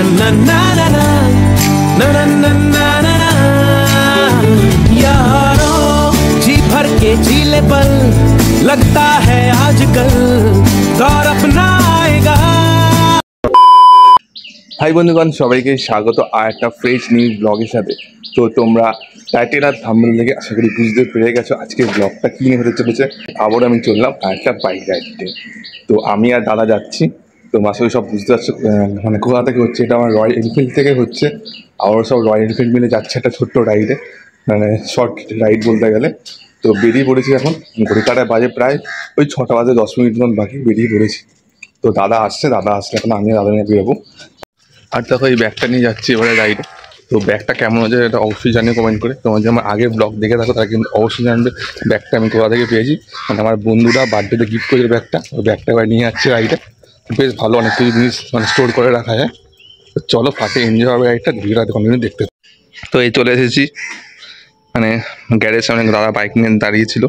na na na na na na na na na na यारों जी भर के जीले पल लगता है आजकल दौर अपना आएगा। हाई बंधुगण सबाइके स्वागत আর একটা ফ্রেশ নিউ ব্লগের সাথে। তো তোমরা টাইটেল আর থাম্বনেল দেখে আশা করি বুঝতে পেরে গেছো আজকের ব্লগটা কী নিয়ে হতে চলেছে। আবার আমি চললাম একটা বাইক রাইডে। তো আমি আর দাদা যাচ্ছি। তো আসলে সব বুঝতে পারছো মানে কোথা থেকে হচ্ছে, এটা আমার রয়্যাল এনফিল্ড থেকে হচ্ছে। আবার সব রয়্যাল এনফিল্ড মিলে যাচ্ছে একটা ছোট্ট রাইডে, মানে শর্ট রাইড বলতে গেলে। তো বেরিয়ে পড়েছি এখন, ঘড়ি কাটায় বাজে প্রায় ওই 6টা বাজে 10 মিনিট মতন বাকি, বেরিয়ে পড়েছি। তো দাদা আসছে, দাদা আসলে এখন আমি দাদা নিয়ে বেরোবো। আর দেখো এই ব্যাগটা নিয়ে যাচ্ছি এবারে রাইডে। তো ব্যাগটা কেমন হচ্ছে এটা অবশ্যই জানিয়ে কমেন্ট করে। তোমার যে আমার আগের ব্লগ দেখে থাকো তারা কিন্তু অবশ্যই জানবে ব্যাগটা আমি কোথা থেকে পেয়েছি। মানে আমার বন্ধুরা বার্থডেতে গিফট করেছে ব্যাগটা, ওই ব্যাগটা এবার নিয়ে যাচ্ছে রাইডে। বেশ ভালো, অনেক কিছু জিনিস মানে স্টোর করে রাখা যায়। তো চলো ফাটে এনজয় হবে রাইডটা, ভিডিওটা কন্টিনিউ দেখতে। তো এই চলে এসেছি মানে গ্যারেজ সামনে, দাদা বাইক নিয়ে দাঁড়িয়েছিল,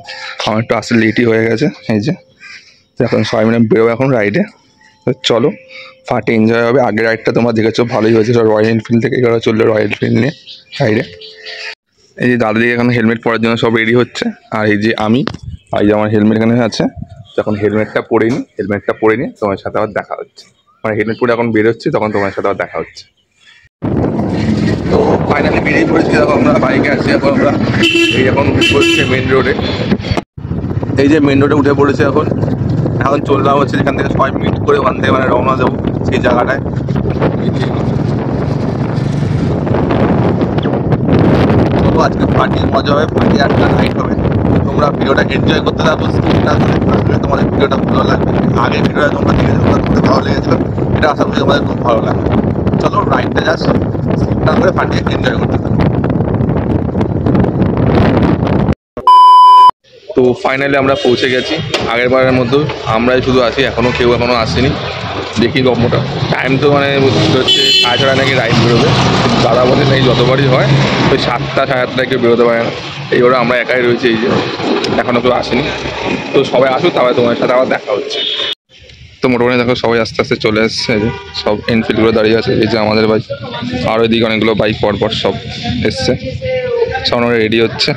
আমার একটু আসলে লেটই হয়ে গেছে। এই যে এখন সবাই মিলে বেরোবো এখন রাইডে। তো চলো ফাটে এনজয় হবে। আগের রাইডটা তোমরা দেখেছো ভালোই হয়েছে, রয়্যাল এনফিল্ড থেকে এবার চললো রয়্যাল এনফিল্ড নিয়ে রাইডে। এই যে দাদাদিকে এখন হেলমেট পরার জন্য সব রেডি হচ্ছে। আর এই যে আমি, এই যে আমার হেলমেট এখানে আছে, যখন হেলমেটটা পরে নিই তোমার সাথে আবার দেখা হচ্ছে। মানে হেলমেট পরে এখন বেরোচ্ছি, তখন তোমার সাথে আবার দেখা হচ্ছে। তো ফাইনালি বেরিয়ে পড়েছি, যখন আমরা বাইকে আসছি। এখন আমরা এই এখন পড়ছি মেন রোডে। এই যে মেন রোডে উঠে পড়েছে এখন চললাম হচ্ছে যেখান থেকে 6 মিনিট করে ওখান থেকে মানে রওনা দেবো সেই জায়গাটায়। তো আজকে পার্টি মজা হবে, পার্টি একটা নাইট হবে। তোমরা ভিডিওটা এনজয় করতে থাকো, তোমাদের ভিডিওটা ভালো লাগবে। আগের ভিডিওটা তোমরা দেখেছো, তোমাদের ভালো লেগেছিল, এটা আশা করি তোমাদের খুব ভালো লাগবে। চলো রাইডটা জাস্ট স্কিপ করে পার্টি এনজয় করতে থাকো। তো ফাইনালি আমরা পৌঁছে গেছি। আগের বারের মধ্যে আমরাই শুধু আছি, কেউ এখনও আসেনি। দেখি গল্পটা টাইম তো মানে হচ্ছে 6:30 নাকি রাইড বেরোবে। দাদা বলে নাকি যতবারই হয় ওই 7টা 7:30 কেউ বেরোতে পারে না। এই ওরা আমরা একাই রয়েছে, এই যে এখনও কেউ আসেনি। তো সবাই আসুক, তারপরে তোমার সাথে আবার দেখা হচ্ছে। তো মোটামুটি দেখো সবাই আস্তে আস্তে চলে এসছে, এই যে সব এনফিল্ডগুলো দাঁড়িয়ে আছে। এই যে আমাদের বাইক, আর ওইদিকে অনেকগুলো বাইক পরপর সব এসছে, সব রেডি হচ্ছে।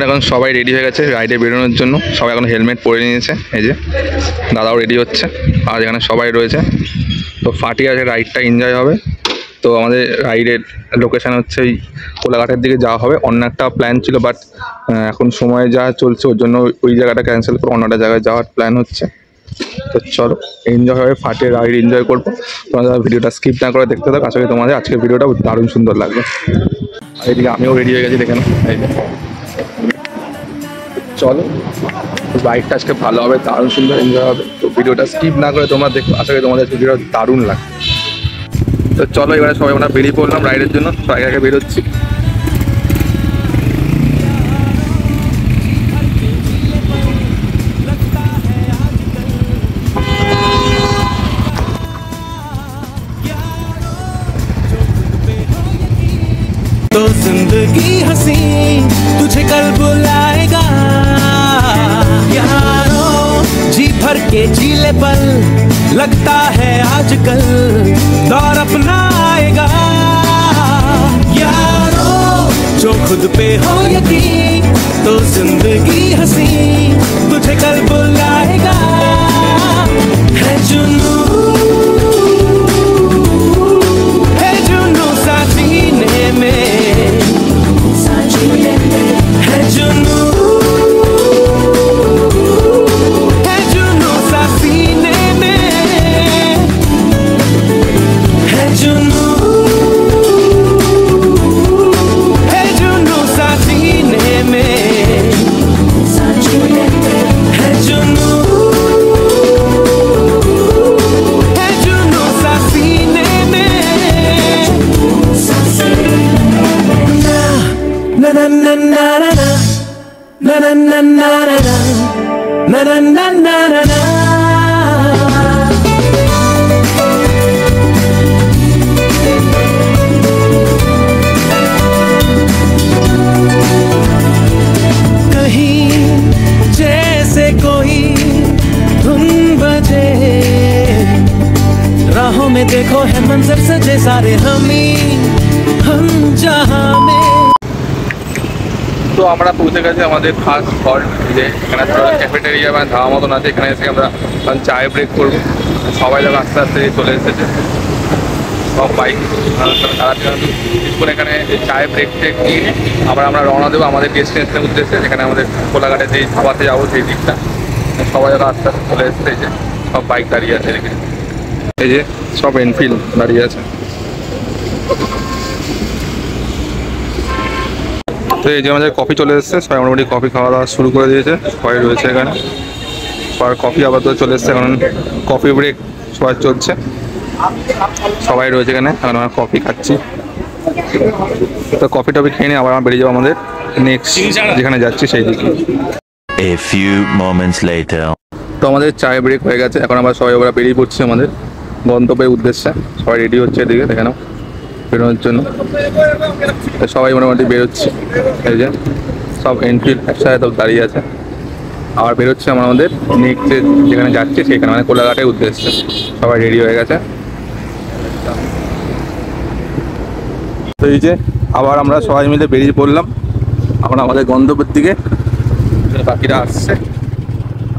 এখন সবাই রেডি হয়ে গেছে রাইডে বেরোনোর জন্য। সবাই এখন হেলমেট পরে নিয়েছে, এই যে দাদাও রেডি হচ্ছে, আর এখানে সবাই রয়েছে। তো ফাটিয়ে আছে, রাইডটা এনজয় হবে। তো আমাদের রাইডের লোকেশান হচ্ছে ওই কোলাঘাটের দিকে যাওয়া হবে। অন্য একটা প্ল্যান ছিল, বাট এখন সময় যা চলছে ওর জন্য ওই জায়গাটা ক্যান্সেল করে অন্য একটা জায়গায় যাওয়ার প্ল্যান হচ্ছে। তো চলো এনজয় হবে, ফাটে রাইড এনজয় করবো। তোমরা ভিডিওটা স্কিপ না করে দেখতে থাকো, আশা করি তোমাদের আজকের ভিডিওটা দারুণ সুন্দর লাগবে। আর এদিকে আমিও রেডি হয়ে গেছি, দেখে নাও। চলো রাইডটা আজকে ভালো হবে, দারুণ সুন্দর এনজয় হবে। তো ভিডিওটা স্কিপ না করে তোমরা দেখো, আশা করি তোমাদের ভিডিওটা দারুণ লাগবে। তো চলো এবারে সবাই আমরা বেরিয়ে পড়লাম রাইডের জন্য, সবাই আগে বেরোচ্ছি। तो जिंदगी हंसी तुझे कल बुलाएगा यारों जी भर के जीले पल लगता है आजकल दौर अपना आएगा यारों जो खुद पे हो यकीन तो जिंदगी हंसी तुझे कल बुलाएगा है जुनून है जुनून में देखो है मंजर सजे सारे हम जहां में। তো আমরা পৌঁছে গেছি আমাদের ফার্স্ট স্পট, যে এখানে ক্যাফেটেরিয়া মানে ধাওয়া মতন আছে। এখানে এসে আমরা চায়ে ব্রেক করবো। সবাই যখন আস্তে আস্তে চলে এসেছে, সব বাইক কিছুক্ষণ এখানে চায়ে ব্রেক টেক নিয়ে আবার আমরা রওনা দেবো আমাদের ডেস্টিনেশনের উদ্দেশ্যে, যেখানে আমাদের কোলাঘাটে যেই ধাবাতে যাবো সেই দিকটা। সবাই যখন আস্তে আস্তে চলে এসেছে, এই যে সব বাইক দাঁড়িয়ে আছে এদিকে, এই যে সব এনফিল্ড দাঁড়িয়ে আছে। তো এই যে আমাদের কফি চলে এসেছে, সবাই মোটামুটি কফি খাওয়া দাওয়া শুরু করে দিয়েছে। সবাই রয়েছে এখানে, সবার কফি আবার তো চলে এসছে, কারণ কফি ব্রেক সবাই চলছে। সবাই রয়েছে এখানে, এখন আমরা কফি খাচ্ছি। তো কফি টফি খেয়ে নিয়ে আবার আমরা বেরিয়ে যাবো আমাদের নেক্সট যেখানে যাচ্ছি সেই দিকে। A few moments later. তো আমাদের চায় ব্রেক হয়ে গেছে, এখন আমরা সবাই ওরা বেরিয়ে পড়ছি আমাদের গন্তব্যের উদ্দেশ্যে। সবাই রেডি হচ্ছে এদিকে, দেখে নাও বেরোনোর জন্য। সবাই মোটামুটি বেরোচ্ছে, এই যে সব এনফিল্ড একসাথে সব দাঁড়িয়ে আছে। আবার বেরোচ্ছে আমরা আমাদের নেক্সট যেখানে যাচ্ছি সেখানে, মানে কোলাঘাটের উদ্দেশ্যে। সবাই রেডি হয়ে গেছে। তো এই যে আবার আমরা সবাই মিলে বেরিয়ে পড়লাম আমরা আমাদের গন্তব্যের দিকে। বাকিরা আসছে,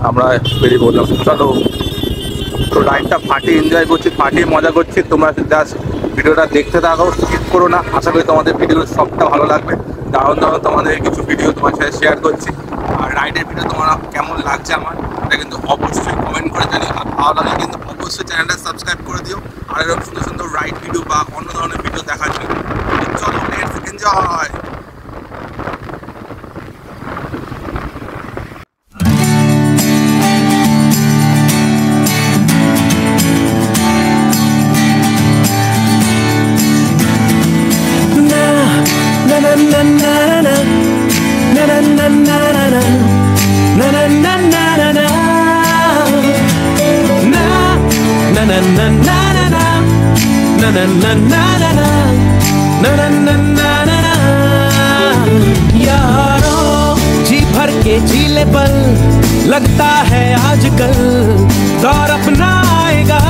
আমরা বেরিয়ে পড়লাম। চলো, তো রাইডটা ফাটিয়ে এনজয় করছি, ফাটিয়ে মজা করছি। তোমরা জাস্ট ভিডিওটা দেখতে থাকো, স্কিপ করো না। আশা করি তোমাদের ভিডিও সবটা ভালো লাগবে। দারুণ দারুণ তোমাদের কিছু ভিডিও তোমার সাথে শেয়ার করছি। আর রাইডের ভিডিও তোমার কেমন লাগছে আমার, এটা কিন্তু অবশ্যই কমেন্ট করে জানিও। আর ভালো লাগলে কিন্তু অবশ্যই চ্যানেলটা সাবস্ক্রাইব করে দিও, আর এরকম সুন্দর সুন্দর রাইড ভিডিও বা অন্য ধরনের ভিডিও দেখার জন্য। চলো, লেটস এনজয়। यारों जी भर के जीले पल, लगता है आजकल दौर अपना आएगा।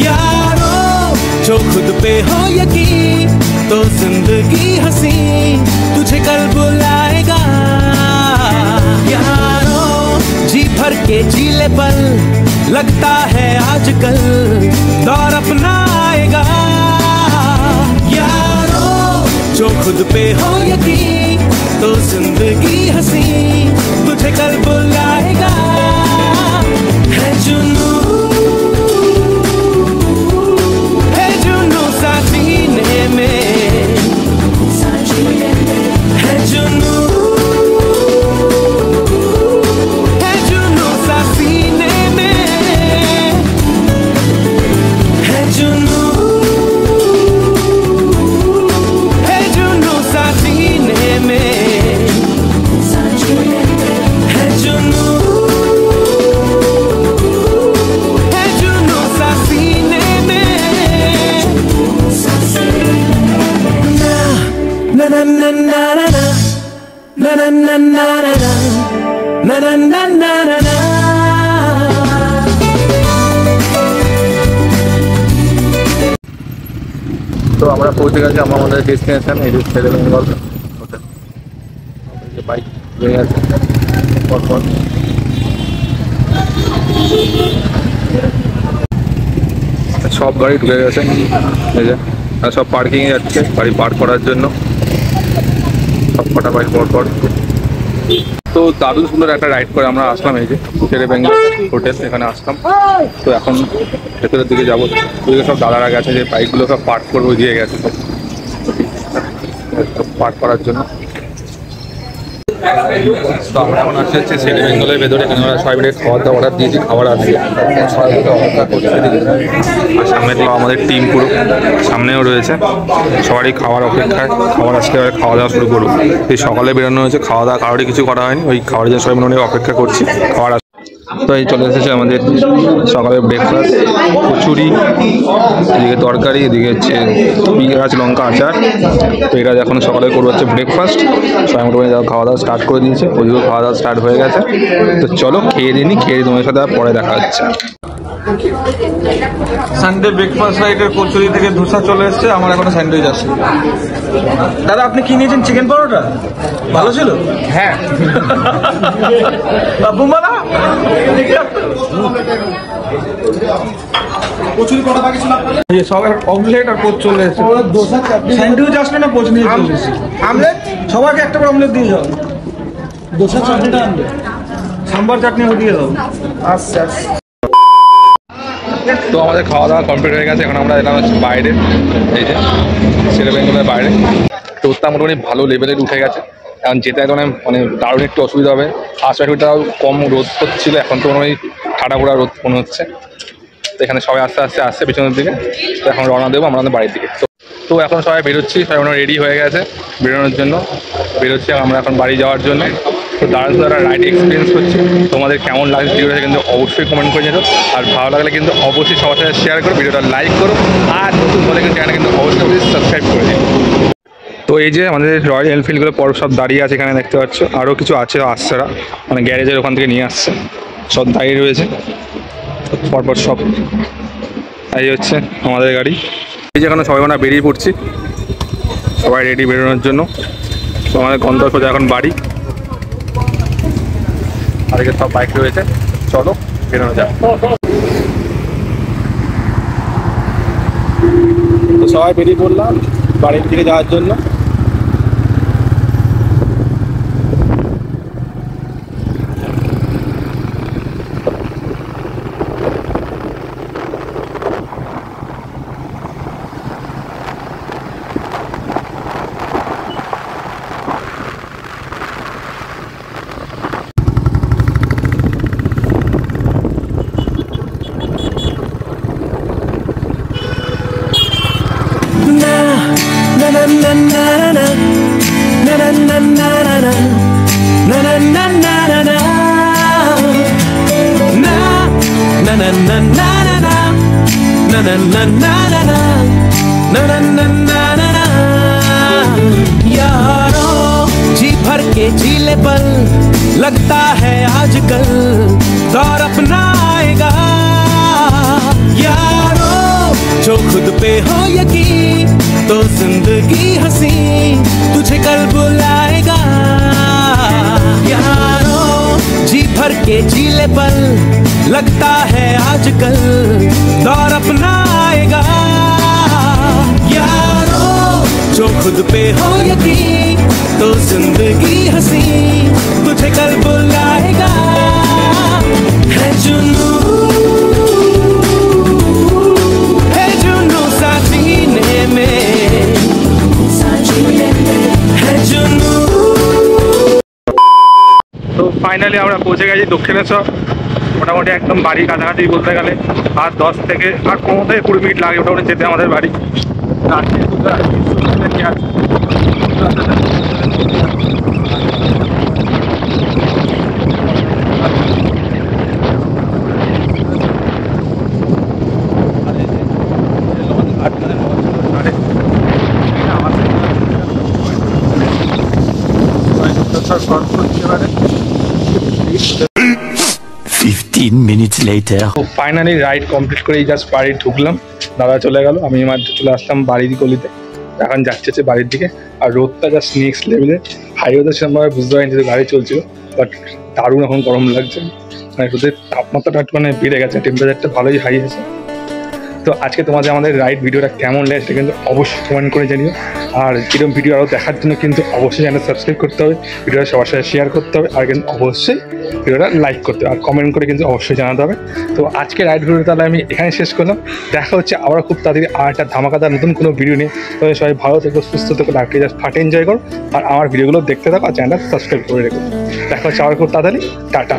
यारों जो खुद पे हो यकीन, तो जिंदगी हंसी तुझे कल बुलाएगा। यारों जी भर के जीले पल, लगता है आजकल दौर अपना आएगा। यारों जो खुद पे हो यकीन, तो जिंदगी हंसी तुझे कल बुलाएगा। है जुनू सा सीने में, है जुनू सा सीने में, है जुनू सा सीने में, है जुनू सा सीने में। Na na na na na na na na na na na na na na na na। তো আমরা পৌঁছে গেছি আমাদের ডেস্টিনেশন, এই ছেলে বেঙ্গল হোটেল। বাইক হয়ে আছে পরপর। সব গাড়ি ঢুকে গেছে, এই যে আর সব পার্কিংয়ে যাচ্ছে গাড়ি পার্ক করার জন্য, সব কটা বাইক পরপর। তো দারুণ সুন্দর একটা রাইড করে আমরা আসলাম এই যে শেরে বেঙ্গল হোটেল, এখানে আসলাম। তো এখন ভেতরের দিকে যাবো, ওইদিকে সব দাদারা গেছে যে বাইকগুলো সব পার্ক করে দিয়ে গেছে, সব পার্ক করার জন্য। তো আমরা এখন আসছি হচ্ছে শেরে বেঙ্গলের ভেতরে, এখানে আমরা সবাই মিলে খাওয়ার দাওয়া অর্ডার দিয়েছি, খাবার আসছে সবাই মিলে অপেক্ষা করছে। আর সামনে তো আমাদের টিম পুরো সামনেও রয়েছে, সবারই খাওয়ার অপেক্ষায়। খাবার আজকে খাওয়া দাওয়া শুরু করবো। এই সকালে বেরোনো হয়েছে, খাওয়া দাওয়া কারোরই কিছু করা হয়নি, ওই খাবারের জন্য সবাই মনে অপেক্ষা করছি। খাবার তো এই চলে এসেছে আমাদের সকালের ব্রেকফাস্ট, কচুরি, এদিকে তরকারি, এদিকে হচ্ছে পেঁয়াজ লঙ্কা আচার। তো এটা এখন সকালে করবো হচ্ছে ব্রেকফাস্ট। সবাই মোটামুটি খাওয়া দাওয়া স্টার্ট করে দিয়েছে, ওইদিকেও খাওয়া দাওয়া স্টার্ট হয়ে গেছে। তো চলো খেয়ে দিই, খেয়ে তোমার সাথে পরে দেখা হচ্ছে। সানডে ব্রেকফাস্ট রাইটের কচুরি থেকে ধোসা চলে এসছে, আমার এখনো স্যান্ডউইচ আসছে। দাদা আপনি কি নিয়েছেন? চিকেন পরোটা ভালো ছিল? হ্যাঁ। বুমালা কচুরি কটা বাকি ছিল? সবার অমলেট আর কোচ চলে এসছে। স্যান্ডউইচ আসলে না, কোচ নিয়ে চলে এসেছি। আমলেট সবাইকে একটা করে অমলেট দিয়ে যাও। দোসা চাটনিটা আনবে, সাম্বার চাটনিও দিয়ে দাও। আচ্ছা। তো আমাদের খাওয়া দাওয়া কমপ্লিট হয়ে গেছে। এখন আমরা এলাম হচ্ছে বাইরে, এই যে শেরে বেঙ্গলের বাইরে। রোদটা মোটামুটি ভালো লেভেলের উঠে গেছে। এখন যেতে এখন মানে দারুণ একটু অসুবিধা হবে। ফার্স্ট একটুটাও কম রোদ হচ্ছিল, এখন তো মোটামুটি ঠাডা পোড়া রোদ মনে হচ্ছে। তো এখানে সবাই আস্তে আস্তে আসছে পিছনের দিকে। তো এখন রওনা দেবো আমরা বাড়ির দিকে। তো এখন সবাই বেরোচ্ছি, সবাই ওনারা রেডি হয়ে গেছে বেরোনোর জন্য। বেরোচ্ছি আমরা এখন বাড়ি যাওয়ার জন্য। তো দারুণ দারুণ রাইড এক্সপিরিয়েন্স করছি। তোমাদের কেমন লাগছে ভিডিওটা কিন্তু অবশ্যই কমেন্ট করে যেত। আর ভালো লাগলে কিন্তু অবশ্যই সবার সাথে শেয়ার করো, ভিডিওটা লাইক করো। আর নতুন বলে কিন্তু চ্যানেলটা কিন্তু অবশ্যই সাবস্ক্রাইব করে দিও। তো এই যে আমাদের রয়্যাল এনফিল্ডগুলো পর সব দাঁড়িয়ে আছে এখানে, দেখতে পাচ্ছ। আরও কিছু আছে আসছেরা, মানে গ্যারেজের ওখান থেকে নিয়ে আসছে, সব দাঁড়িয়ে রয়েছে পরপর সব। এই হচ্ছে আমাদের গাড়ি। এই যে এখানে সবাই আমরা বেরিয়ে পড়ছি, সবাই রেডি বেরোনোর জন্য। তো আমাদের গন্তব্য সোজা এখন বাড়ি। আর এদিকে সব বাইক রয়েছে, চলো বেরোনো যাক। তো সবাই বেরিয়ে পড়লাম বাড়ির দিকে যাওয়ার জন্য। यारों जी भर के झीले पल लगता है आजकल दौर अपना आएगा। यारों जो खुद पे हो यकीन तो जिंदगी हंसी तुझे कल बुलाएगा। यारों जी भर के झीले पल लगता है आजकल दौर अपना आएगा। यारों जो खुद पे हो यकीन तो जिंदगी हंसी तुझे कल बुलाएगा। है जुनू सा सीने में, है जुनू। তো ফাইনালি আমরা পৌঁছে গেছি দক্ষিণেশ্বর। মোটামুটি একদম বাড়ির কাছাকাছি বলতে গেলে আর 10 থেকে আর 15 থেকে 20 মিনিট লাগে মোটামুটি যেতে আমাদের বাড়ি। minutes later. তো ফাইনালি রাইড কমপ্লিট করেই জাস্ট বাড়ি ঢুকলাম। দাদা চলে গেল, আমি মাত্র চলে আসলাম বাড়ির গলিতে। এখন যাচ্ছে হচ্ছে বাড়ির দিকে। আর রোদটা জাস্ট নেক্সট লেভেলে। হাইওয়েতে সেরকমভাবে বুঝতে পারিনি যে গাড়ি চলছিল, বাট দারুণ এখন গরম লাগছে। মানে রোদের তাপমাত্রাটা একটু মানে বেড়ে গেছে, টেম্পারেচারটা ভালোই হাই আছে। তো আজকে তোমাদের আমাদের রাইড ভিডিওটা কেমন লাগে সেটা কিন্তু অবশ্যই কমেন্ট করে জানিও। আর এরকম ভিডিও আরও দেখার জন্য কিন্তু অবশ্যই চ্যানেল সাবস্ক্রাইব করতে হবে, ভিডিওটা সবার সাথে শেয়ার করতে হবে, আর কিন্তু অবশ্যই ভিডিওটা লাইক করতে হবে, আর কমেন্ট করে কিন্তু অবশ্যই জানাতে হবে। তো আজকে রাইড ভিডিওটা তাহলে আমি এখানে শেষ করলাম। দেখা হচ্ছে আবার খুব তাড়াতাড়ি আর একটা ধামাকাদার নতুন কোনো ভিডিও নিয়ে। তবে সবাই ভালো থেকো, সুস্থ থেকো, লাইফকে জাস্ট ফাটে এনজয় করো, আর আমার ভিডিওগুলো দেখতে থাকো, আর চ্যানেলটা সাবস্ক্রাইব করে রেখো। দেখা হচ্ছে আবার খুব তাড়াতাড়ি। টাটা।